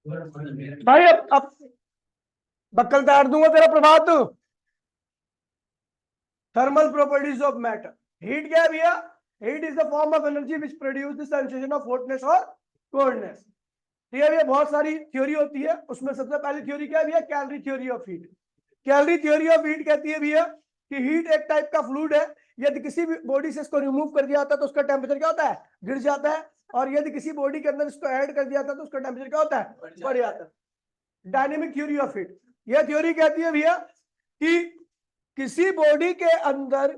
भाई अब बक्कल तार दूंगा तेरा Prabhat. Thermal properties of matter. Heat क्या है भैया? Heat is the form of energy which produce the sensation of hotness और कोल्डनेस। ठीक है भैया, बहुत सारी थ्योरी होती है, उसमें सबसे पहली थ्योरी क्या है भैया? Calorie theory of heat. Calorie theory of heat कहती है भैया कि हीट एक टाइप का फ्लूइड है, यदि किसी भी बॉडी से इसको रिमूव कर दिया जाता है तो उसका टेम्परेचर क्या होता है? गिर जाता है, और यदि किसी बॉडी के अंदर इसको ऐड कर दिया जाता है तो उसका टेम्परेचर क्या होता है? बढ़ जाता है। डायनेमिक थ्योरी ऑफ हीट, यह थ्योरी कहती है भैया कि किसी बॉडी के अंदर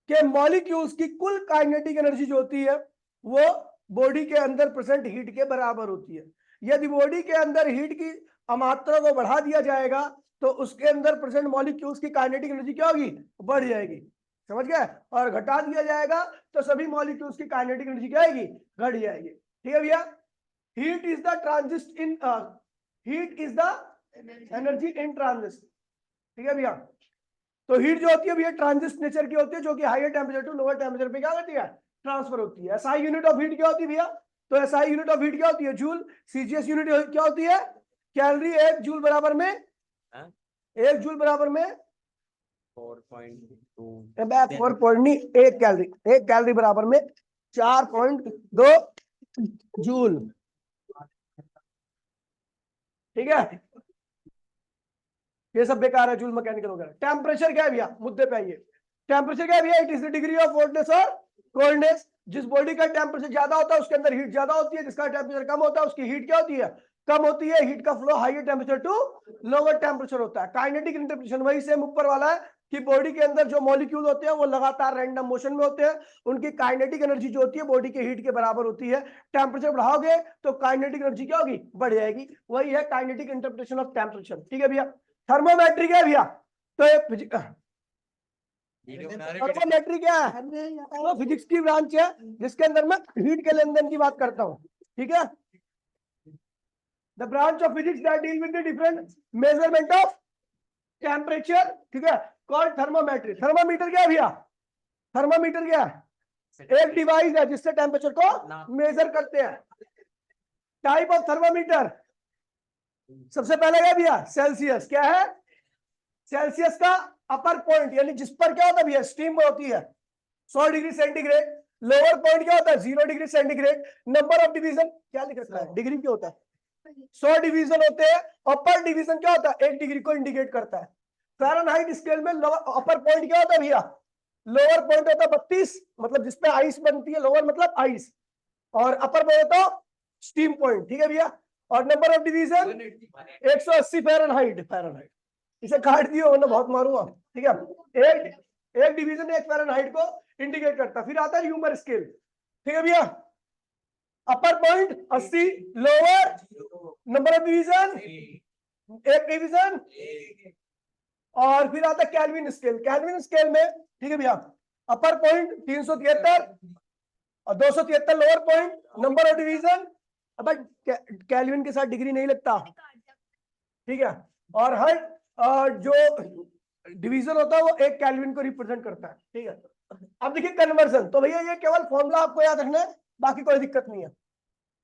के मॉलिक्यूल्स की कुल काइनेटिक एनर्जी जो होती है वो बॉडी के अंदर प्रेजेंट हीट के बराबर होती है। यदि बॉडी के अंदर हीट की मात्रा को बढ़ा दिया जाएगा तो उसके अंदर प्रेजेंट मॉलिक्यूल्स की काइनेटिक एनर्जी क्या होगी? बढ़ जाएगी। समझ गए? और घटा दिया जाएगा तो सभी मॉलिक्यूल्स की काइनेटिक एनर्जी क्या आएगी? घट जाएगी। ठीक है भैया? Heat is the transit in heat is the energy in transit. ठीक है भैया? तो हीट जो होती है भैया ट्रांजिस्ट नेचर की होती है, जो कि higher temperature to lower temperature पे क्या करती है? ट्रांसफर होती है। एसआई यूनिट ऑफ हीट क्या होती है भैया? तो एसआई यूनिट ऑफ हीट क्या होती है? जूल। सीजीएस यूनिट क्या होती है? कैलोरी। 1 जूल बराबर में 1 जूल बराबर में 4.2 4 पॉइंट नहीं, 1 कैलोरी। 1 कैलोरी बराबर में 4.2 जूल। ठीक है? ये सब बेकार है, जूल मैकेनिकल वगैरह। टेम्परेचर क्या है भैया? मुद्दे पे आइए। टेम्परेचर क्या है भैया? It is the degree of hotness और कोल्डनेस। जिस बॉडी का टेम्परेचर ज्यादा होता है उसके अंदर हीट ज्यादा होती है, जिसका टेम्परेचर कम होता है उसकी हीट क्या होती है? कम होती है। हीट का flow higher temperature to lower temperature होता है। काइनेटिक इंटरप्रिटेशन वही सेम ऊपर वाला है कि बॉडी के अंदर जो मॉलिक्यूल होते हैं वो लगातार रैंडम मोशन में होते हैं, उनकी काइनेटिक एनर्जी जो होती है बॉडी के हीट के बराबर होती है। टेम्परेचर बढ़ाओगे तो काइनेटिक एनर्जी क्या होगी? बढ़ जाएगी। वही है काइनेटिक इंटरप्रिटेशन ऑफ टेम्परेचर। ठीक है भैया? थर्मोमेट्री क्या है भैया? तो थर्मोमेट्री क्या है? तो फिजिक्स की ब्रांच है जिसके अंदर मैं हीट के लेन देन की बात करता हूँ। ठीक है? The branch of physics that deal with the different measurement of temperature. ठीक है? Called thermometry. थर्मोमीटर क्या है भैया? थर्मोमीटर क्या है? एक डिवाइस है जिससे टेम्परेचर को मेजर करते हैं। टाइप ऑफ थर्मोमीटर, सबसे पहले क्या भैया? सेल्सियस। क्या है? सेल्सियस का अपर पॉइंट, यानी जिस पर क्या होता है भैया? स्टीम होती है, 100 डिग्री सेंटीग्रेड। लोअर पॉइंट क्या होता है? 0 degree centigrade. Number of division क्या लिख रखा है? डिग्री क्या होता है? 100 डिवीजन होते हैं। अपर डिवीजन क्या होता है? 1 डिग्री को इंडिकेट करता है। फ़ारेनहाइट स्केल में अपर पॉइंट क्या होता है भैया? लोअर पॉइंट होता है 32, मतलब जिसपे आइस बनती है। लोअर मतलब आइस, और अपर पॉइंट होता है स्टीम पॉइंट। ठीक है भैया? और number of division 180 Fahrenheit. Fahrenheit इसे काट दियो वरना बहुत मारूंगा। ठीक है? एक डिवीजन 1 फ़ारेनहाइट को इंडिकेट करता है। फिर आता है ह्यूमर स्केल। ठीक है भैया? Upper point 80, lower number of division 1 division, और फिर आता है केल्विन स्केल। केल्विन स्केल में ठीक है भैया, अपर पॉइंट 373 और 273 lower point. Number of division, अब केल्विन के साथ डिग्री नहीं लगता। ठीक है? और हर जो डिवीजन होता है वो 1 केल्विन को रिप्रेजेंट करता है। ठीक है? अब देखिए कन्वर्जन, तो भैया ये केवल फॉर्मूला आपको याद रखना है, बाकी कोई दिक्कत नहीं है।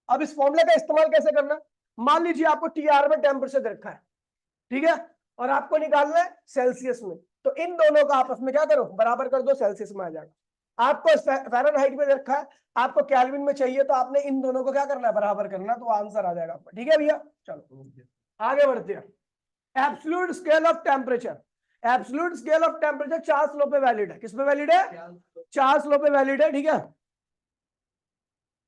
अब इस फॉर्मूले का इस्तेमाल कैसे करना? मान लीजिए आपको टीआर में टेम्परेचर रखा है, ठीक है, और आपको निकालना है सेल्सियस में, तो इन दोनों का आपस में क्या करो? बराबर कर दो, सेल्सियस में आ जाएगा। आपको फ़ारेनहाइट में रखा है, आपको केल्विन में चाहिए, तो आपने इन दोनों को क्या करना है? बराबर करना, तो आंसर आ जाएगा आपका। ठीक है भैया? चलो आगे बढ़ते हैं। Absolute scale of temperature. Absolute scale of temperature Charles law पे वैलिड है। किस पे वैलिड है? चार्ल्स लॉ पे वैलिड है। ठीक है?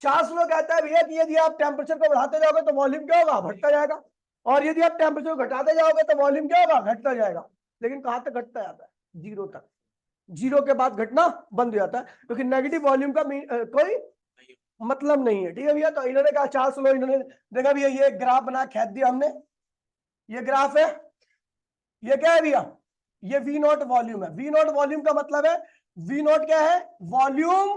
चार्ल्स लॉ कहता है भैया कि यदि आप टेम्परेचर को बढ़ाते जाओगे तो वॉल्यूम क्या होगा? बढ़ता जाएगा, और यदि आप टेम्परेचर को घटाते जाओगे तो वॉल्यूम क्या होगा? घटता जाएगा। लेकिन कहां तक घटता जाता है? 0 तक। 0 के बाद घटना बंद हो जाता है, क्योंकि नेगेटिव वॉल्यूम का कोई मतलब नहीं है। ठीक है भैया? तो इन्होंने कहा चार्ल्स लॉ, इन्होंने देखा भैया ये ग्राफ बना खींच दिया हमने, ये ग्राफ है, ये क्या है भैया? ये वी नॉट वॉल्यूम है। वी नॉट वॉल्यूम का मतलब है, वी नॉट क्या है? Volume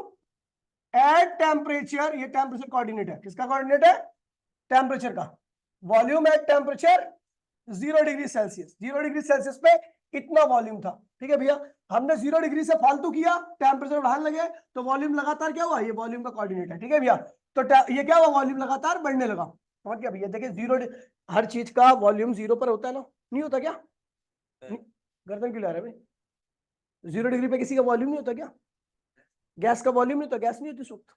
at temperature. ये टेम्परेचर कोऑर्डिनेट है। किसका कोऑर्डिनेट है? टेम्परेचर का। Volume at temperature 0 degree Celsius. 0 degree Celsius पे इतना वॉल्यूम था। ठीक है भैया? हमने 0 डिग्री से फालतू किया, टेम्परेचर बढ़ाने लगे तो वॉल्यूम लगातार क्या हुआ? ये वॉल्यूम का कोऑर्डिनेट है। ठीक है भैया? तो ये क्या हुआ? वॉल्यूम लगातार बढ़ने लगा। समझ गया भैया? देखिए जीरो, हर चीज का वॉल्यूम जीरो पर होता है ना, नहीं होता क्या? गर्दन क्यों ला रहे भाई? 0 डिग्री पे किसी का वॉल्यूम नहीं होता क्या? गैस का वॉल्यूम नहीं होता, गैस नहीं होती उस वक्त,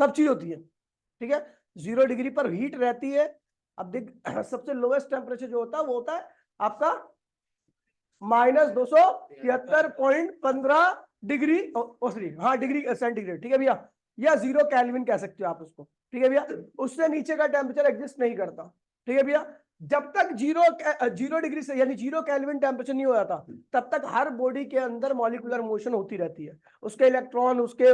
सब चीज होती है, ठीक है? 0 डिग्री पर हीट रहती है। अब देख सबसे लोएस्ट टेम्परेचर जो होता है वो होता है आपका -273.15 डिग्री, सॉरी हाँ डिग्री सेंटीग्रेड, ठीक है भैया? या 0 केल्विन कह सकते हो आप उसको, ठीक है भैया? उससे नीचे का टेम्परेचर एग्जिस्ट नहीं करता, ठीक है भैया? जब तक 0 डिग्री से यानी 0 केल्विन टेम्परेचर नहीं हो जाता तब तक हर बॉडी के अंदर मॉलिक्यूलर मोशन होती रहती है। उसके इलेक्ट्रॉन, उसके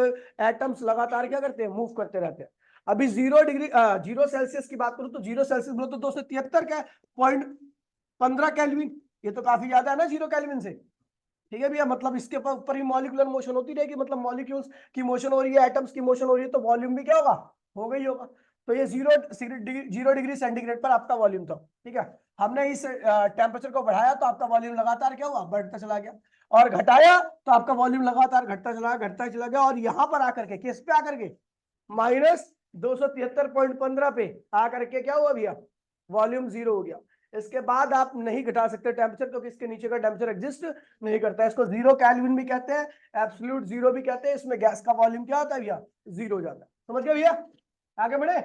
एटम्स लगातार क्या करते हैं? मूव करते रहते हैं। अभी 0 सेल्सियस की बात करूं तो 0 सेल्सियस बोलो तो 273 का .15 केल्विन, ये तो काफी ज्यादा है ना 0 केल्विन से, ठीक है भैया? मतलब इसके ऊपर ही मॉलिक्यूलर मोशन होती रहेगी, मतलब मॉलिक्यूल्स की मोशन हो रही है, एटम्स की मोशन हो रही है, तो वॉल्यूम भी क्या होगा? होगा ही होगा। तो ये 0 डिग्री सेंटीग्रेड पर आपका वॉल्यूम था, ठीक है? हमने इस टेम्परेचर को बढ़ाया तो आपका वॉल्यूम लगातार क्या हुआ? बढ़ता चला गया। और घटाया तो आपका वॉल्यूम लगातार घटता चला गया। और यहां पर आकर के किस पे आकर के? -273.15 पे आकर के क्या हुआ भैया? वॉल्यूम 0 हो गया। इसके बाद आप नहीं घटा सकते टेम्परेचर, क्योंकि इसके नीचे का टेम्परेचर एग्जिस्ट नहीं करता। इसको 0 केल्विन भी कहते हैं, एब्सोल्यूट जीरो भी कहते हैं। इसमें गैस का वॉल्यूम क्या होता है भैया? 0 हो जाता है। समझ गए भैया? आगे बढ़े।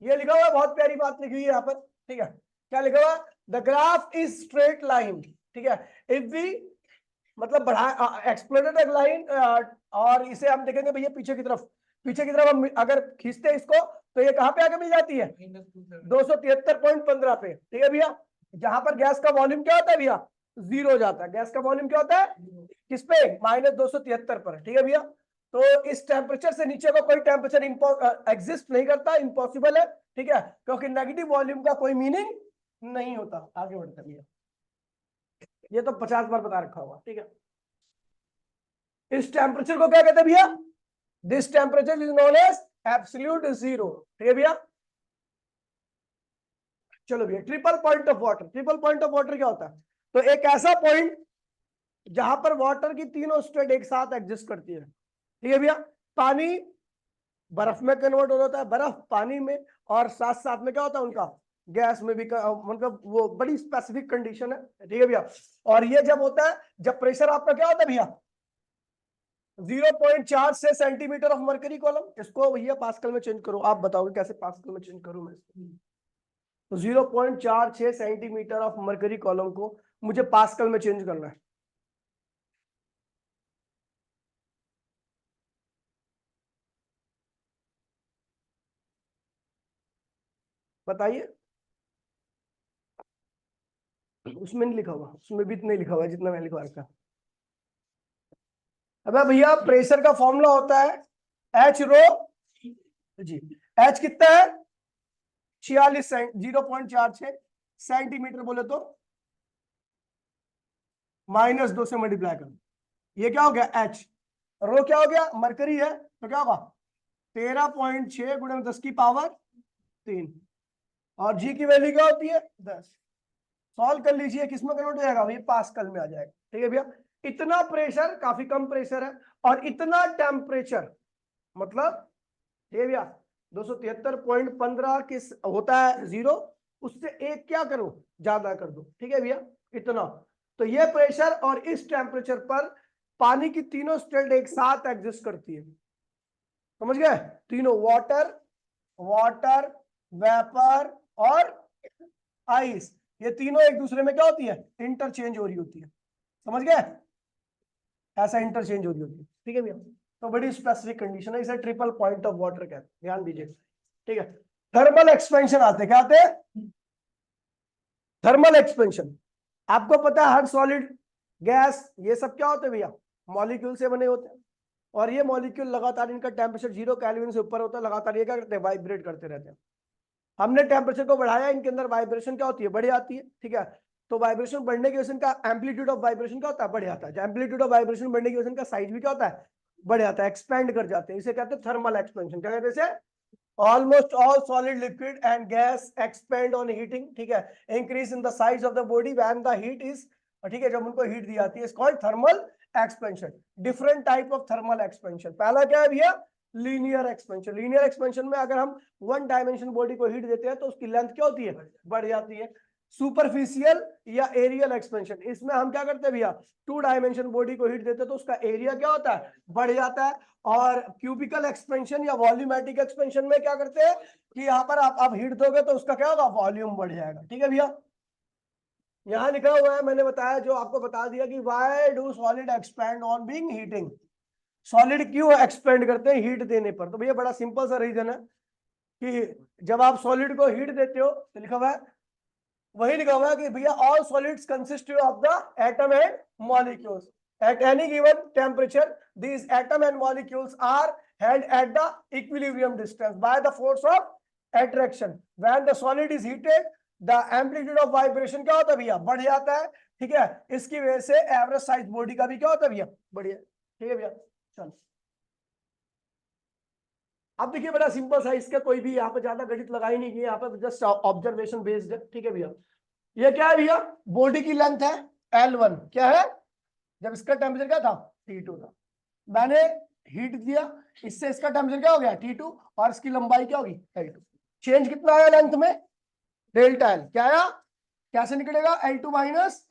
ये लिखा हुआ, बहुत प्यारी बात लिखी हुई है यहाँ पर, ठीक है? क्या लिखा हुआ? The graph is straight line, ठीक है? इफ वी मतलब बढ़ा एक्सप्लोडेड लाइन, और इसे हम देखेंगे भैया पीछे की तरफ हम अगर खींचते हैं इसको तो ये कहां पे आके मिल जाती है? 273.15 पे, ठीक है भैया? जहां पर गैस का वॉल्यूम क्या होता है भैया? 0 हो जाता है। गैस का वॉल्यूम क्या होता है? किस पे? -273 पर, ठीक है भैया? तो इस टेम्परेचर से नीचे का कोई टेम्परेचर एग्जिस्ट नहीं करता, इम्पॉसिबल है, ठीक है? क्योंकि नेगेटिव वॉल्यूम का कोई मीनिंग नहीं होता। आगे बढ़ते भैया, ये तो 50 बार बता रखा होगा, ठीक है? इस टेम्परेचर को क्या कहते हैं भैया? This temperature is known as absolute zero, ठीक है भैया? चलो भैया, triple point of water. Triple point of water क्या होता है? तो एक ऐसा पॉइंट जहां पर वाटर की तीनों स्टेट एक साथ एग्जिस्ट करती है, ठीक है भैया? पानी बर्फ में कन्वर्ट हो जाता है, बर्फ पानी में, और साथ साथ में क्या होता है उनका? गैस में भी मतलब वो बड़ी स्पेसिफिक कंडीशन है, ठीक है भैया? और ये जब होता है, जब प्रेशर आपका क्या होता है भैया? 0.46 सेंटीमीटर ऑफ मरकरी कॉलम। इसको भैया पास्कल में चेंज करो। आप बताओगे कैसे पास्कल में चेंज करूं मैं इसको? तो 0.46 सेंटीमीटर ऑफ मरकरी कॉलम को मुझे पास्कल में चेंज करना है। बताइए। उसमें नहीं लिखा हुआ, उसमें भी नहीं लिखा हुआ जितना मैं लिखवा रखा। अब भैया प्रेशर का फॉर्मूला होता है एच रो जी। एच कितना है? 0.46 सेंटीमीटर बोले तो -2 से मल्टीप्लाई करो, ये क्या हो गया? एच। रो क्या हो गया? मरकरी है, तो क्या होगा? 13.6 गुणे 10 की पावर 3। और जी की वैल्यू क्या होती है? 10। सॉल्व कर लीजिए, किसमें कन्वर्ट हो जाएगा? ये पास्कल में आ जाएगा, ठीक है भैया? इतना प्रेशर, काफी कम प्रेशर है, और इतना टेम्परेचर, मतलब ठीक है भैया? 273.15 किस होता है? 0। उससे एक क्या करो? ज्यादा कर दो, ठीक है भैया? इतना। तो ये प्रेशर और इस टेम्परेचर पर पानी की तीनों स्टेट एक साथ एग्जिस्ट करती है। समझ गए? तीनों, वाटर, वाटर, वेपर और आइस, ये तीनों एक दूसरे में क्या होती है? इंटरचेंज हो रही होती है। समझ गए? ऐसा इंटरचेंज हो रही होती है, ठीक है भैया? तो बड़ी स्पेसिफिक कंडीशन है, इसे ट्रिपल पॉइंट ऑफ वाटर कहते हैं, ध्यान दीजिए, ठीक है? थर्मल एक्सपेंशन आते, क्या आते हैं? Thermal expansion. आपको पता है हर सॉलिड, गैस, ये सब क्या होते हैं भैया? मॉलिक्यूल से बने होते हैं। और ये मॉलिक्यूल लगातार, इनका टेम्परेचर 0 केल्विन से ऊपर होता है, लगातार ये क्या करते हैं? वाइब्रेट करते रहते हैं। हमने टेम्परेचर को बढ़ाया, इनके अंदर वाइब्रेशन क्या होती है? बढ़ जाती है, ठीक है? तो वाइब्रेशन बढ़ने की वजह से इनका एम्पलीट्यूड ऑफ वाइब्रेशन क्या होता है? बढ़ जाता है। एम्पलीट्यूड ऑफ वाइब्रेशन बढ़ने की वजह से इनका साइज भी क्या होता है? बढ़ जाता है, एक्सपेंड कर जाते हैं। इसे कहते हैं थर्मल एक्सपेंशन। क्या कहते हैं? Almost all solid, liquid and gas expand on heating, ठीक है? Increase in the size of the body when the heat is, ठीक है, जब उनको हीट दी जाती है, called thermal expansion. Different type of thermal expansion. पहला क्या है भैया? Linear expansion. लीनियर एक्सपेंशन में अगर हम वन डायमेंशन बॉडी को हीट देते हैं तो उसकी लेंथ क्या होती है, बढ़ जाती है। सुपरफिशियल या एरियल एक्सपेंशन, इसमें हम क्या करते हैं भैया, टू डायमेंशन बॉडी को हीट देते हैं तो उसका एरिया क्या होता है, बढ़ जाता है। और क्यूबिकल एक्सपेंशन या वॉल्यूमेट्रिक एक्सपेंशन में क्या करते हैं कि यहाँ पर आप हीट दोगे तो उसका क्या होगा, वॉल्यूम बढ़ जाएगा। ठीक है भैया, यहाँ लिखा हुआ है, मैंने बताया, जो आपको बता दिया कि why do solid expand on being heating. Solid क्यों एक्सपेंड करते हैं हीट देने पर, तो भैया बड़ा सिंपल सा रीजन है कि जब आप सॉलिड को हीट देते हो तो लिखा हुआ है, वही लिखा हुआ है कि भैया all solids consist of the atom and molecules at any given temperature, these atom and molecules are held at the equilibrium distance by the force of attraction. When the solid is heated, the amplitude of vibration क्या होता है भैया, बढ़ जाता है। ठीक है, इसकी वजह से एवरेज साइज बॉडी का भी क्या होता है भैया, बढ़िया। ठीक है भैया, चलो अब देखिए बड़ा सिंपल सा, इसका कोई भी यहाँ पे ज्यादा गणित लगाई नहीं की, यहाँ पे जस्ट ऑब्जर्वेशन बेस्ड है। ठीक है भैया, ये क्या है भैया, बॉडी की लेंथ है L1, क्या है, जब इसका टेम्परेचर क्या था, T2 था, मैंने हीट दिया, इससे इसका टेम्परेचर क्या हो गया, T2, और इसकी लंबाई क्या होगी, L2। चेंज कितना आया लेंथ में, डेल्टा L, क्या आया, कैसे निकलेगा, L2 माइनस,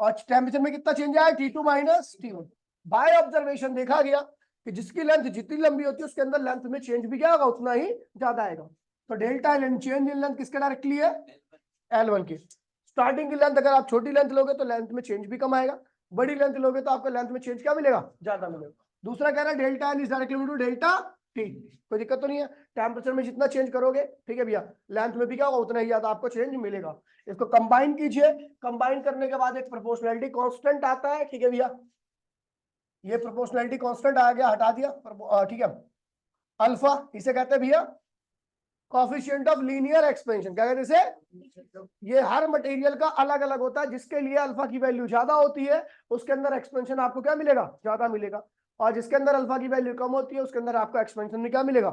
और टेम्परेचर में कितना चेंज आया, T2 minus T1। By observation देखा गया कि जिसकी लेंथ जितनी लंबी होती है उसके अंदर लेंथ में चेंज भी क्या होगा, उतना ही ज्यादा आएगा। तो delta L change in length किसके डायरेक्टली है, L1 की। स्टार्टिंग की लेंथ अगर आप छोटी लेंथ लोगे तो लेंथ में चेंज भी कम आएगा, बड़ी लेंथ लोगे तो आपको लेंथ में चेंज क्या मिलेगा, ज्यादा मिलेगा। दूसरा कह रहा है delta L is directly to delta T, कोई दिक्कत तो नहीं है, टेम्परेचर में जितना चेंज करोगे, ठीक है भैया, लेंथ में भी क्या होगा, उतना ही ज्यादा आपको चेंज मिलेगा। इसको कंबाइन कीजिए, कंबाइन करने के बाद एक प्रोपोर्शनैलिटी कांस्टेंट आता है। ठीक है भैया, ये प्रोपोर्शनैलिटी कांस्टेंट आ गया, हटा दिया। ठीक है, अल्फा इसे कहते हैं भैया कोएफिशिएंट ऑफ लीनियर एक्सपेंशन, क्या कहते हैं इसे, ये हर मटेरियल का अलग अलग होता है, जिसके लिए अल्फा की वैल्यू ज्यादा होती है उसके अंदर एक्सपेंशन आपको क्या मिलेगा, ज्यादा मिलेगा, और जिसके अंदर अल्फा की वैल्यू कम होती है उसके अंदर आपको एक्सपेंशन में क्या मिलेगा,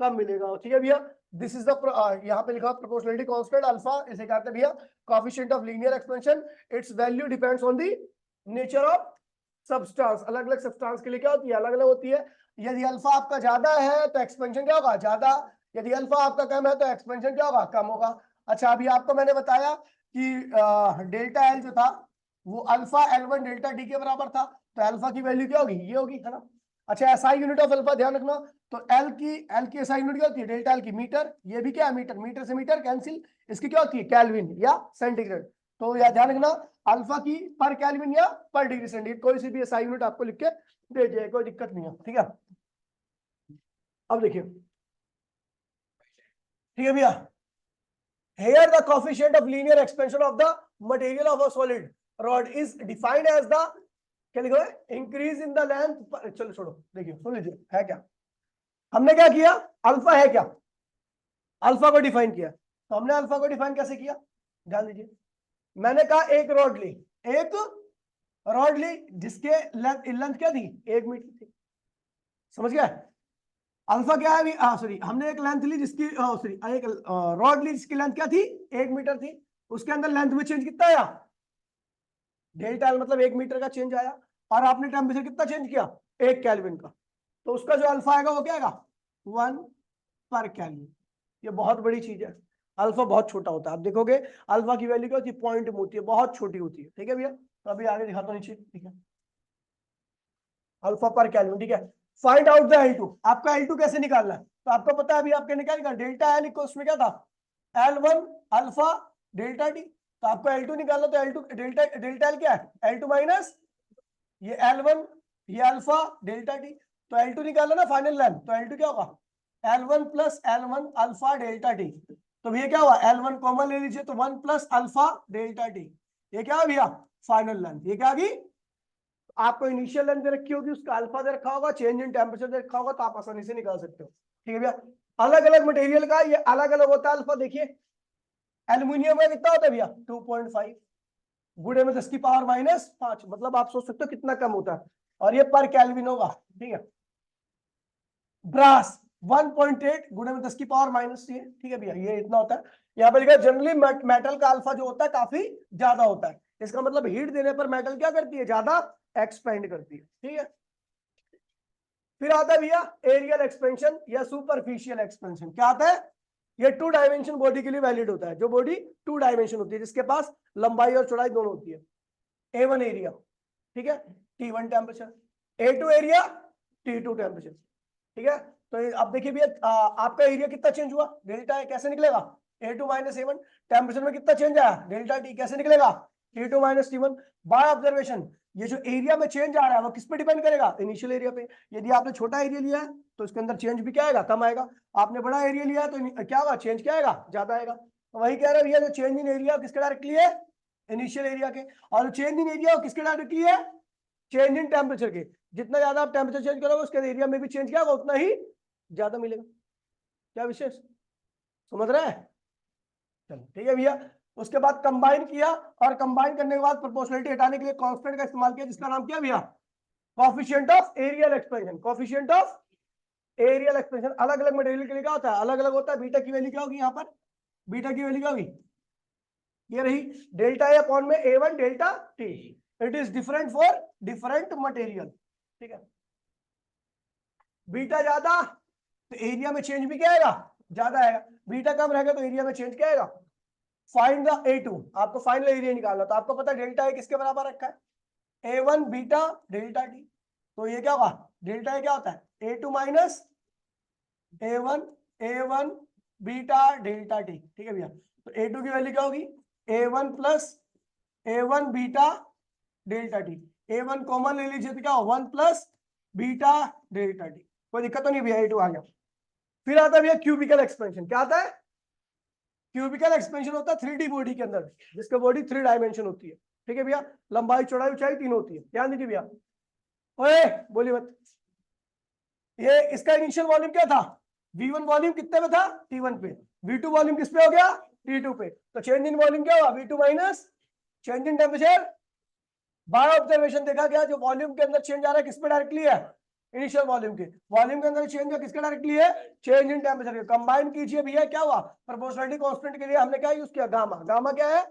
कम मिलेगा। ठीक है भैया, दिस इज द, यहाँ पे लिखा प्रोपोर्शनैलिटी कांस्टेंट अल्फा, इसे कहते हैं भैया coefficient of linear expansion. It's value depends on the nature of substance, अलग अलग सब्सटेंस के लिए क्या होती है, अलग अलग होती है। यदि अल्फा आपका ज्यादा है तो एक्सपेंशन क्या होगा, ज्यादा, यदि अल्फा आपका कम है तो एक्सपेंशन क्या होगा, कम होगा। अच्छा, अभी आपको मैंने बताया कि डेल्टा L जो था वो अल्फा L1 डेल्टा D के बराबर था, तो अल्फा की वैल्यू क्या होगी, ये होगी, है ना। अच्छा, एसआई यूनिट ऑफ अल्फा ध्यान रखना, तो L की एसआई यूनिट क्या होती है, डेल्टा L की मीटर, ये भी क्या है मीटर, मीटर से मीटर कैंसिल, इसकी क्या होती है, केल्विन या सेंटीग्रेड। तो यार ध्यान रखना, अल्फा की पर केल्विन या पर डिग्री सेंटीग्रेड, कोई सी भी एसआई यूनिट आपको लिख के दे दिए, कोई दिक्कत नहीं है। ठीक है, अब देखिए, ठीक है भैया, here the coefficient of linear expansion of the material of a solid rod is defined as the, क्या लिखा है, increase in the length। चलो छोड़ो, देखिए सुन लीजिए, है क्या, हमने क्या किया, अल्फा है क्या, अल्फा को डिफाइन किया, तो हमने अल्फा को डिफाइन कैसे किया, ध्यान दीजिए, मैंने कहा एक रॉड ली, एक रॉड ली जिसके लेंथ क्या थी, 1 मीटर थी, समझ गया, अल्फा क्या है, सॉरी, हमने एक लेंथ ली जिसकी, सॉरी, एक रॉड ली जिसकी लेंथ क्या थी, 1 मीटर थी, उसके अंदर लेंथ में चेंज कितना आया, डेल्टा L मतलब 1 मीटर का चेंज आया, और आपने टेम्परेचर कितना चेंज किया, 1 केल्विन का, तो उसका जो अल्फा आएगा वो क्या आएगा, 1 पर केल्विन। ये बहुत बड़ी चीज है, अल्फा बहुत छोटा होता है, आप देखोगे अल्फा की वैल्यू क्या होती है, पॉइंट में होती है, बहुत छोटी होती है। ठीक है भैया, तो अभी आगे दिखाता हूं नीचे, ठीक है, अल्फा पर केल्विन। ठीक है, फाइंड आउट द L2, आपका L2 कैसे निकालना है, तो आपको पता है अभी आपके निकालेगा, डेल्टा L इक्वल्स में क्या था, L1 अल्फा डेल्टा टी, तो आपको L2 निकालना, तो L2 डेल्टा L क्या है, L2 माइनस ये L1 ये अल्फा डेल्टा टी, तो L2 निकालना ना फाइनल लेंथ, तो L2 क्या होगा, L1 plus L1 alpha delta T, तो भैया क्या हुआ, L1 कॉमन ले लीजिए, तो 1 प्लस अल्फा डेल्टा टी, ये क्या है भैया, फाइनल लेंथ, ये क्या आ गई, आपको इनिशियल लेंथ दे रखी होगी, उसका अल्फा दे रखा होगा, चेंज इन टेम्परेचर दे रखा होगा, तो आप आसानी से निकाल सकते हो। ठीक है भैया, अलग अलग मटेरियल का ये अलग अलग होता है अल्फा। देखिए एल्यूमिनियम में कितना होता है भैया, 2.5, गुड़े में 10 की पावर -5, मतलब आप सोच सकते हो कितना कम होता है, और ये पर केल्विन होगा। ठीक है, ब्रास 1.8 गुणे में 10 की पावर -3, ठीक है भैया, ये इतना होता है। यहाँ पर लिखा जनरली मेटल का अल्फा जो होता है काफी ज्यादा होता है, इसका मतलब हीट देने पर मेटल क्या करती है, ज्यादा एक्सपेंड करती है। ठीक है, फिर आता है भैया एरियल एक्सपेंशन या सुपरफिशियल एक्सपेंशन। क्या आता है? ये 2 डायमेंशन बॉडी के लिए वैलिड होता है, जो बॉडी 2 डायमेंशन होती है, जिसके पास लंबाई और चौड़ाई दोनों होती है। A1 एरिया, ठीक है, T1 temperature, A2 area, T2 temperature, ठीक है। तो अब देखिए भैया आपका एरिया कितना चेंज हुआ, डेल्टा है, कैसे निकलेगा? A2 minus A1। टेम्परेचर में कितना चेंज आया, डेल्टा T, कैसे निकलेगा? T2 minus T1। By observation ये जो एरिया में चेंज आ रहा है वो किस पे डिपेंड करेगा? इनिशियल एरिया पे। यदि आपने छोटा एरिया लिया है तो इसके अंदर चेंज भी क्या आएगा, कम आएगा। आपने बड़ा एरिया लिया है तो क्या होगा, चेंज क्या आएगा, ज्यादा आएगा। तो वही कह रहे भैया जो चेंज इन एरिया किसके डायरेक्टली है, इनिशियल एरिया के, और चेंज इन एरिया किसके डायरेक्टली है, चेंज इन टेम्परेचर के। जितना ज्यादा आप टेम्परेचर चेंज करोगे उसके एरिया में भी चेंज क्या होगा, उतना ही ज्यादा मिलेगा। क्या विशेष समझ रहे हैं? चलो ठीक है भैया। उसके बाद कंबाइन किया, और कंबाइन करने के बाद प्रोपोर्शनलिटी हटाने के लिए कांस्टेंट का इस्तेमाल किया, जिसका नाम क्या भैया, coefficient of areal expansion. Coefficient of areal expansion अलग अलग मटेरियल के लिए क्या होता है, अलग अलग होता है। बीटा की वैल्यू क्या होगी यहाँ पर, बीटा की वैल्यू क्या होगी, ये रही डेल्टा ए अपॉन में A1 delta T। It is different for different material, ठीक है। बीटा ज्यादा तो एरिया में चेंज भी क्या आएगा, ज्यादा आएगा। बीटा कम रहेगा तो एरिया में चेंज क्या आएगा। फाइंड द A2, आपको फाइनल एरिया निकालना, तो आपको पता है डेल्टा ए किसके बराबर रखा है, A1 बीटा डेल्टा T। तो ये क्या होगा, डेल्टा ए क्या होता है, A2 minus A1 beta delta T, ठीक है भैया। तो A2 की वैल्यू क्या होगी, A1 plus A1 beta delta T। A1 common ले लीजिए तो क्या हो, 1 प्लस बीटा डेल्टा T। कोई दिक्कत तो नहीं भैया, A2 आ गया। फिर आता है भैया क्यूबिकल एक्सपेंशन। क्या आता है, क्यूबिकल एक्सपेंशन होता है 3D बॉडी के अंदर, जिसका बॉडी 3 डायमेंशन होती है, ठीक है भैया। लंबाई चौड़ाई ऊंचाई 3 होती है, ध्यान दीजिए भैया। ओए बोलिए मत। ये इसका इनिशियल वॉल्यूम क्या था, V1 वॉल्यूम कितने में था, T1 पे। V2 वॉल्यूम किस पे हो गया, T2 पे। तो चेंज इन वॉल्यूम क्या हुआ, V2 minus change in temperature. By observation देखा गया जो वॉल्यूम के अंदर चेंज आ रहा है किस पे डायरेक्टली है, इनिशियल वॉल्यूम के। वॉल्यूम के अंदर चेंज है किसके डायरेक्टली है, चेंज इन टेम्परेचर के। कंबाइन कीजिए भैया, क्या हुआ, प्रोपोर्शनलिटी कांस्टेंट के लिए हमने क्या यूज किया, गामा। गामा क्या है,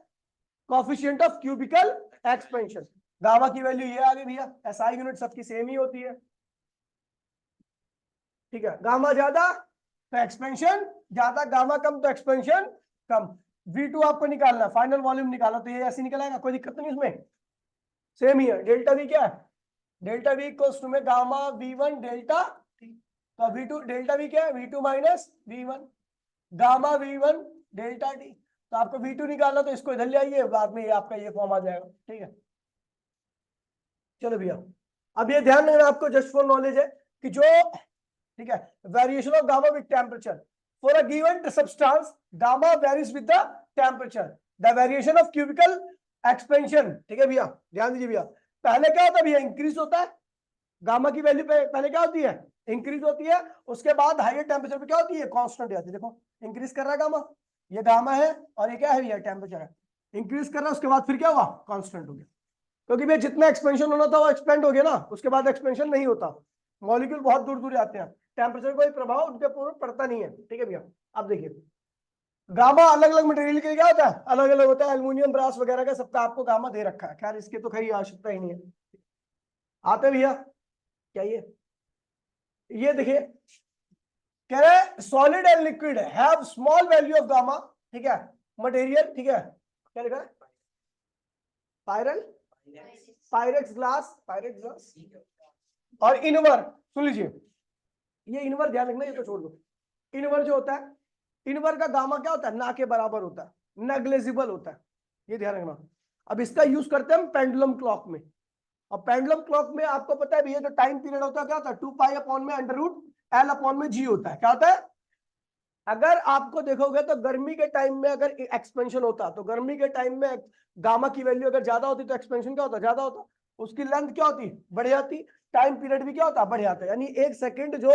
coefficient of cubical expansion. Gamma की वैल्यू ये आ गई भैया। SI यूनिट सबकी सेम ही होती है, ठीक है। गामा ज्यादा तो एक्सपेंशन ज्यादा, गामा कम तो एक्सपेंशन कम। V2 आपको निकालना, फाइनल वॉल्यूम निकाला, तो ये ऐसे निकल आएगा, कोई दिक्कत नहीं इसमें, सेम ही है। डेल्टा V क्या है, डेल्टा V इक्वल्स टू में गामा V1 डेल्टा T। तो V2 डेल्टा V क्या है, V2 minus V1 gamma V1 delta T। तो आपको V2 निकालना, तो इसको इधर ले आइए, बाद में ये आपका ये फॉर्म आ जाएगा, ठीक है। चलो भैया, अब ये ध्यान रखना आपको, जस्ट फॉर नॉलेज है कि जो, ठीक है, variation of gamma with temperature for a given substance, gamma varies with the temperature, the variation of cubical expansion, ठीक है भैया। ध्यान दीजिए भैया, पहले क्या होता है भैया, इंक्रीज होता है। गामा की वैल्यू पहले क्या होती है, इंक्रीज होती है। उसके बाद हायर टेम्परेचर पे क्या होती है, कांस्टेंट जाती है। देखो इंक्रीज कर रहा है गामा, ये गामा है, और ये क्या है भैया, टेम्परेचर है। इंक्रीज कर रहा है, उसके बाद फिर क्या हुआ, कांस्टेंट हो गया। क्योंकि भैया जितना एक्सपेंशन होना था वो एक्सपेंड हो गया ना, उसके बाद एक्सपेंशन नहीं होता। मॉलिक्यूल बहुत दूर दूर जाते हैं, टेम्परेचर कोई प्रभाव उनके ऊपर पड़ता नहीं है, ठीक है भैया। अब देखिए गामा अलग अलग मटेरियल के लिए क्या होता है, अलग अलग होता है। एल्यूमिनियम ब्रास वगैरह का सबका आपको गामा दे रखा है, खैर इसके तो खैर आवश्यकता ही नहीं है। आते भैया क्या ये देखिए, कह रहे हैं solid and liquid have small value of gamma, ठीक है। मटेरियल, ठीक है, क्या लिखा है, पायरल पायरेक्स ग्लास और इनवर। सुन लीजिए, ये इनवर ध्यान रखना, ये तो छोड़ दो। इनवर जो होता है, इनवर का गामा क्या होता है, ना के बराबर होता है, नेग्लेजिबल होता है, ये ध्यान रखना। अब इसका यूज करते हैं हम पेंडुलम क्लॉक में। और पेंडुलम क्लॉक में आपको पता है भैया जो टाइम पीरियड होता है क्या होता है, 2 पाई अपॉन में अंडर रूट L अपॉन में G होता है। क्या होता है, अगर आपको देखोगे तो गर्मी के टाइम में अगर एक्सपेंशन होता तो गर्मी के टाइम में गामा की वैल्यू अगर ज्यादा होती तो एक्सपेंशन क्या होता, ज्यादा होता। उसकी लेंथ क्या होती, बढ़ जाती। टाइम पीरियड भी क्या होता, बढ़ जाता। यानी 1 सेकंड जो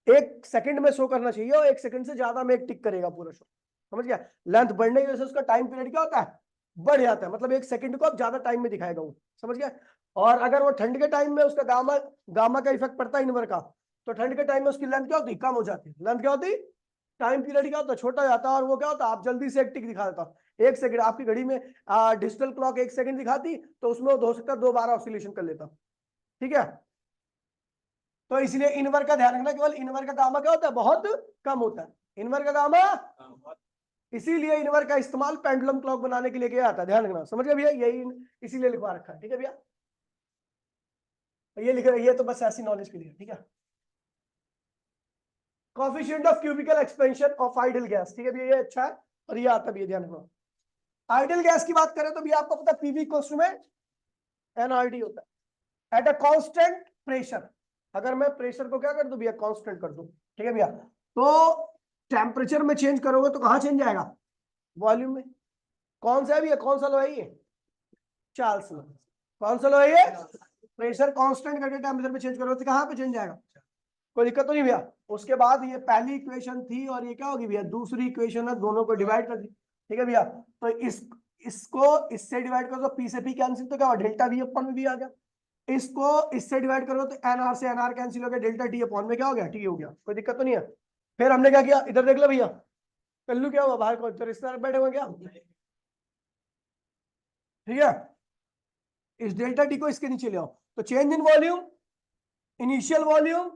1 सेकंड में शो करना चाहिए, और 1 सेकंड से ज्यादा में एक टिक करेगा पूरा शो, समझ गया। लेंथ बढ़ने की वजह से उसका टाइम पीरियड क्या होता है, बढ़ जाता है। मतलब 1 सेकंड को अब ज्यादा टाइम में दिखाएगा वो, समझ गया। और अगर वो ठंड के टाइम में उसका गामा का इफेक्ट पड़ता है इनवर का, तो ठंड के टाइम में उसकी लेंथ क्या होती, कम हो जाती। लेंथ क्या होती, टाइम पीरियड क्या होता है, छोटा जाता है। और वो क्या होता है, आप जल्दी से एक टिक दिखा देता। 1 सेकंड आपकी घड़ी में डिजिटल क्लॉक 1 सेकंड दिखाती, तो उसमें हो सकता है 2 बार ऑसिलेशन कर लेता, ठीक है। तो इसलिए इनवर का ध्यान रखना, केवल इनवर का गामा क्या होता है, बहुत कम होता है इनवर का गामा, इसीलिए इनवर का इस्तेमाल पेंडुलम क्लॉक बनाने के लिए किया जाता है, ध्यान रखना, समझ गए भैया, यही इसीलिए लिखवा रखा है, ठीक है भैया, ये लिख रहे, ये तो बस ऐसी नॉलेज के लिए, ठीक है। Coefficient of cubical expansion of idol gas, ठीक है भैया, ये अच्छा है, और ये आता भी है, ध्यान रखना। आइडल गैस की बात करें तो भी आपको पता है पीवी इक्वल्स टू में एनआरटी होता है एट अ कांस्टेंट प्रेशर। अगर मैं प्रेशर को क्या कर दूं भैया, कांस्टेंट कर दूं, ठीक है भैया, तो टेम्परेचर में चेंज करोगे तो कहां चेंज आएगा, वॉल्यूम में। कौन सा है भैया, कौन सा लो है ये, चार्ल्स लॉ। कौन सा लो है ये, प्रेशर कांस्टेंट करके टेम्परेचर में चेंज करोगे तो कहां पे चेंज आएगा, कोई दिक्कत तो नहीं भैया। उसके बाद ये पहली इक्वेशन थी और ये क्या होगी भैया, दूसरी इक्वेशन है, दोनों को डिवाइड कर दी, ठीक है भैया। तो इसको इससे डिवाइड कर दो, पी से पी कैंसिल, तो क्या होगा, डेल्टा वी अपॉन में भी आ गया। इसको इससे डिवाइड करो तो एनआर से एनआर कैंसिल हो गया, डेल्टा टी अपॉन में क्या हो गया, टी हो गया, कोई दिक्कत तो नहीं है। फिर हमने क्या किया, इधर देख लो भैया, कल्लू क्या हुआ बाहर को, तो रिश्तेदार बैठे हुए क्या, ठीक है। इस डेल्टा टी को इसके नीचे ले आओ, तो change in volume, initial volume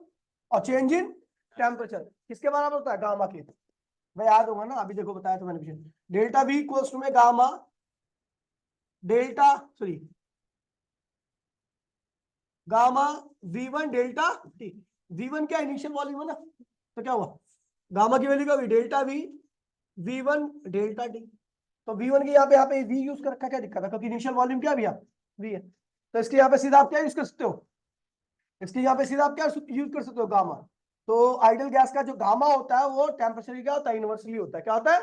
और चेंज इन टेम्परेचर किसके बराबर होता है, गामा के। मैं याद होगा ना, अभी देखो बताया तो मैंने पीछे, डेल्टा वी इक्वल्स टू में gamma delta sorry gamma V1 delta T. V1 क्या इनिशियल वॉल्यूम है ना, तो क्या हुआ, गामा की वैल्यू क्या होगी, delta we V1 delta T. तो V1 की यहाँ पे V यूज कर रखा, क्या दिक्कत है, क्योंकि इनिशियल वॉल्यूम क्या भैया, V है। तो इसके यहाँ पे सीधा आप क्या यूज कर सकते हो, इसके यहाँ पे सीधा आप क्या यूज कर सकते हो, गामा। तो आइडल गैस का जो गामा होता है वो टेम्परेचर क्या होता है, इनवर्सली होता है, क्या होता है,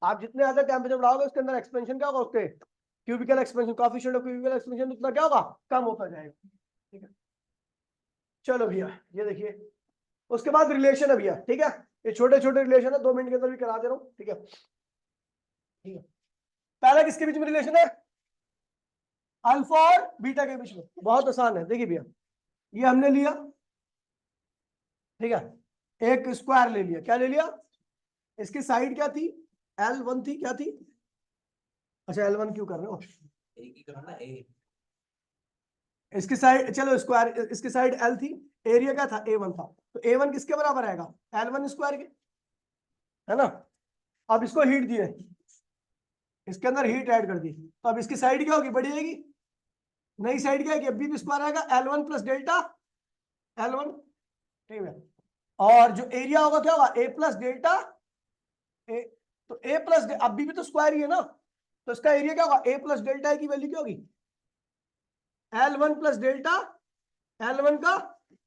आप जितने ज्यादा टेम्परेचर बढ़ाओगे उसके अंदर एक्सपेंशन क्या होगा, उसके cubical expansion, coefficient of cubical expansion उतना क्या होगा, कम होता जाएगा, ठीक है। चलो भैया ये देखिए, उसके बाद रिलेशन है भैया, ठीक है, ये छोटे छोटे रिलेशन है, 2 मिनट के अंदर भी करा दे रहा हूँ, ठीक है, ठीक है। पहला किसके बीच में रिलेशन है, अल्फा और बीटा के बीच में, बहुत आसान है, देखिए भैया, ये हमने लिया, ठीक है, एक स्क्वायर ले लिया, क्या ले लिया, इसकी साइड क्या थी, L1 थी, क्या थी, अच्छा L1 क्यों कर रहे हो, इसकी साइड चलो स्क्वायर, इसकी साइड L थी, एरिया क्या था, A1 था, तो A1 किसके बराबर आएगा, L1 स्क्वायर के, है ना। अब इसको हीट दिए, इसके अंदर हीट ऐड कर दी, तो अब इसकी साइड क्या होगी, बढ़ जाएगी, नई साइड क्या है, अब भी स्क्वायर आएगा, L1 प्लस डेल्टा L1, ठीक है। और जो एरिया होगा क्या होगा, A प्लस डेल्टा ए, तो A प्लस अब भी तो स्क्वायर ही है ना, तो इसका एरिया क्या होगा, A प्लस डेल्टा ए की वैल्यू क्या होगी, L1 प्लस डेल्टा L1 का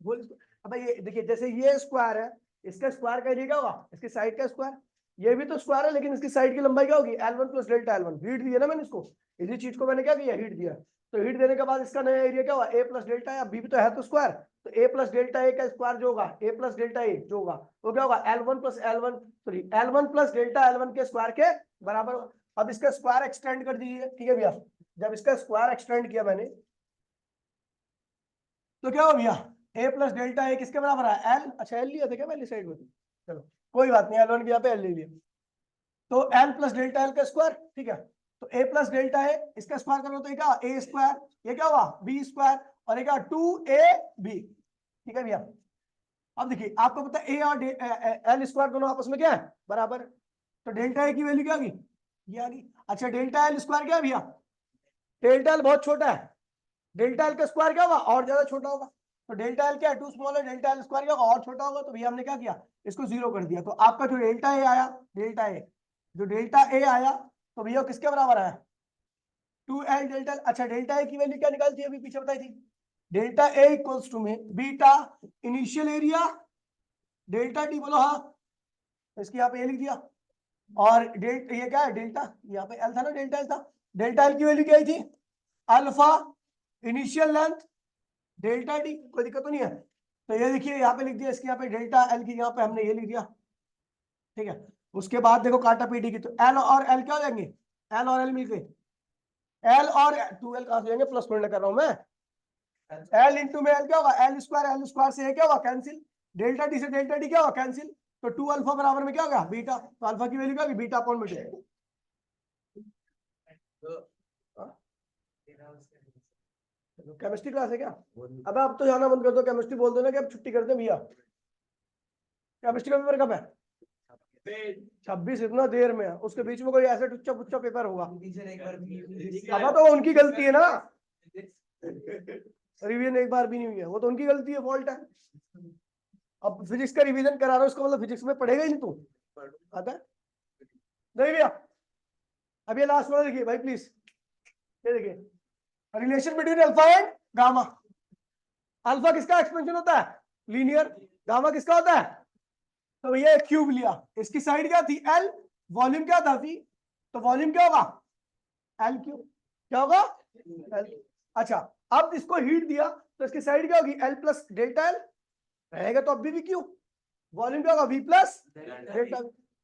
होल। अब ये देखिए, जैसे ये स्क्वायर है, इसका स्क्वायर का एरिया क्या होगा, इसकी साइड का स्क्वायर, ये भी तो स्क्वायर है लेकिन इसकी साइड की लंबाई क्या होगी, L1 plus delta L1, heat दिया ना मैंने इसको, इसी चीज को मैंने क्या किया, हीट दिया। तो हीट देने के बाद इसका नया एरिया क्या हुआ, A प्लस डेल्टा है, अभी भी तो है तो स्क्वायर, तो A प्लस डेल्टा ए का स्क्वायर जो होगा, A प्लस डेल्टा ए जो होगा वो क्या होगा, L1 plus L1 sorry L1 plus delta L1 के स्क्वायर के बराबर। अब इसका स्क्वायर एक्सटेंड कर दीजिए, ठीक है भैया, जब इसका स्क्वायर एक्सटेंड किया मैंने तो क्या हो भैया, A प्लस डेल्टा ए किसके बराबर है, L, अच्छा L लिया था क्या पहली साइड में, चलो कोई बात नहीं, L1 की यहाँ पे L ले लिया, तो L प्लस डेल्टा L का स्क्वायर, ठीक है। तो A प्लस डेल्टा है, इसका स्क्वायर करो तो ये क्या, A स्क्वायर, ये क्या हुआ, B स्क्वायर, और ये क्या 2AB, ठीक है भैया। अब देखिए आपको पता है A और L स्क्वायर दोनों आपस में क्या है, बराबर, तो डेल्टा ए की वैल्यू क्या आ गई, ये आ गई। अच्छा डेल्टा L स्क्वायर क्या है भैया, डेल्टा L बहुत छोटा है, डेल्टा L का स्क्वायर क्या होगा, और ज्यादा छोटा होगा, तो डेल्टा L क्या है, टू स्मॉल है, डेल्टा L स्क्वायर क्या होगा, और छोटा होगा, तो भैया हमने क्या किया, इसको जीरो कर दिया, तो आपका जो डेल्टा ए आया, डेल्टा ए जो डेल्टा ए आया, तो भैया किसके बराबर आया, 2L डेल्टा। अच्छा डेल्टा ए की वैल्यू क्या निकालती है, अभी पीछे बताई थी, डेल्टा ए इक्वल्स टू में beta initial area delta T, बोलो हाँ, तो इसकी यहाँ पे ए लिख दिया, और डेल्टा ये क्या है, डेल्टा यहाँ पे एल था ना, डेल्टा एल था, डेल्टा एल की वैल्यू क्या आई थी, alpha initial length delta T, कोई दिक्कत तो नहीं है। तो ये देखिए यहाँ पे लिख दिया, इसके यहाँ पे डेल्टा एल की यहाँ पे हमने ये लिख दिया, ठीक है। उसके बाद देखो काटा पीटी की, तो एल और एल क्या हो जाएंगे, एल और एल मिलके एल और 2L कहां से जाएंगे, प्लस पॉइंट कर रहा हूं मैं, एल इंटू में एल क्या होगा, एल स्क्वायर से क्या होगा, कैंसिल, डेल्टा टी से डेल्टा टी क्या होगा, कैंसिल, तो 2 अल्फा बराबर में क्या होगा, बीटा, तो अल्फा की वैल्यू क्या होगी, बीटा अपॉन में 2। केमिस्ट्री क्लास है क्या? अब आप तो जाना बंद कर दो, केमिस्ट्री बोल दो ना कि अब छुट्टी करते हैं भैया। केमिस्ट्री का पेपर कब है? 26। इतना देर में है, उसके बीच में कोई ऐसा टुच्चा पुच्चा पेपर होगा? अब तो उनकी गलती है ना, रिवीजन एक बार भी नहीं हुई है, वो तो उनकी गलती है, फॉल्ट है। अब फिजिक्स का रिवीजन करा रहा है, उसका मतलब फिजिक्स में पढ़ेगा ही नहीं तू, आता है नहीं भैया। अब ये लास्ट वाला देखिए भाई प्लीज, ये देखिए, relation between alpha and gamma. Alpha किसका एक्सपेंशन होता है? लीनियर। गामा किसका होता है? तो भैया एक क्यूब लिया, इसकी साइड क्या थी? एल, वॉल्यूम क्या था? वी। तो वॉल्यूम क्या होगा? L cube. क्या होगा? एल। अच्छा, अब इसको हीट दिया तो इसकी साइड क्या होगी? एल प्लस डेल्टा एल रहेगा, तो अब भी क्यूब। वॉल्यूम क्या होगा? V plus delta.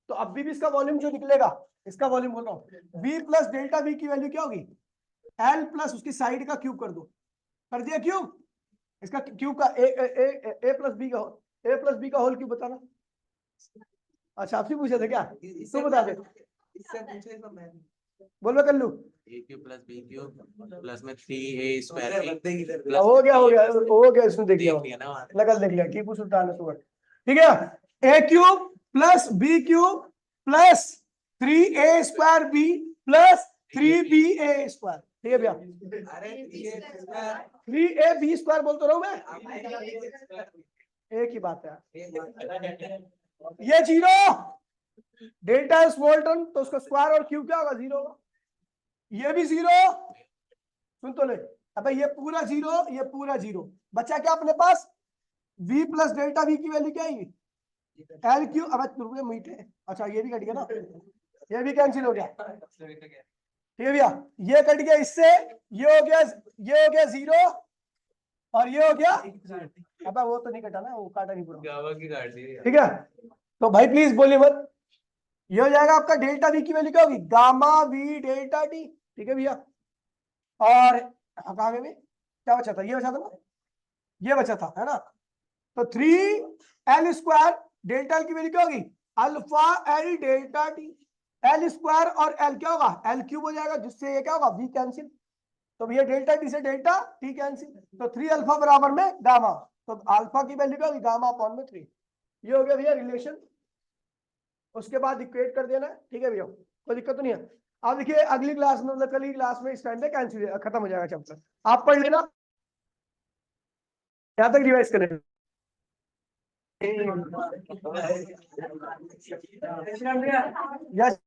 तो अब भी इसका वॉल्यूम जो निकलेगा, इसका वॉल्यूम बोल रहा हूं, वी प्लस डेल्टा वी की वैल्यू क्या होगी? एल प्लस उसकी साइड का क्यूब कर दो। कर दिया क्यूब। इसका क्यूब का ए प्लस बी का, ए प्लस बी का होल क्यूब बताना। अच्छा आपसे पूछे थे क्या? तू बता दे, बोल मैं कर लू। A cube plus b cube plus में 3a स्क्वायर हो गया हो गया हो गया, इसने देख लिया ना। नकल देख लिया, टीपू सुल्तान है सुबह। ठीक है, a cube plus b cube plus 3a square b plus 3ba square. ठीक है भैया, 3ab स्क्वायर बोलता रहा हूं मैं, एक ही बात है। ये जीरो, डेल्टा स्मॉल टर्म, तो उसका स्क्वायर और क्यूब क्या होगा? जीरो होगा। ये भी जीरो, सुन तो ले। अब ये पूरा जीरो, ये पूरा जीरो, बचा क्या अपने पास? v प्लस डेल्टा v की वैल्यू क्या आएगी? L Q. अब रुपये मीठे, अच्छा ये भी कट गया ना, ये भी कैंसिल हो गया। ठीक है भैया, ये कट गया इससे, ये हो गया, ये हो गया जीरो और ये हो गया। अब वो तो नहीं कटा ना, वो काटा नहीं पूरा। ठीक है, तो भाई प्लीज बोलिए मत। ये हो जाएगा आपका डेल्टा वी की वैल्यू क्या होगी? Gamma we delta T. ठीक है भैया, और कहा भी क्या बचा था? ये बचा था ना, ये बचा था है ना। तो 3 एल स्क्वायर डेल्टा एल की वैल्यू क्या होगी? Alpha L delta T. L square और एल क्या होगा? एल क्यूब हो जाएगा, जिससे ये क्या होगा? V cancel. तो भैया डेल्टा टी से डेल्टा टी कैंसिल, तो 3 अल्फा बराबर में गामा। तो अल्फा की वैल्यू क्या होगी? गामा अपॉन में 3। ये हो गया भैया रिलेशन। उसके बाद इक्वेट कर देना। ठीक है भैया, कोई दिक्कत तो नहीं है। अब देखिए अगली क्लास में, मतलब कल की क्लास में इस टाइम पे कैंसिल खत्म हो जाएगा चैप्टर, आप पढ़ लेना, यहाँ तक रिवाइज करें। यस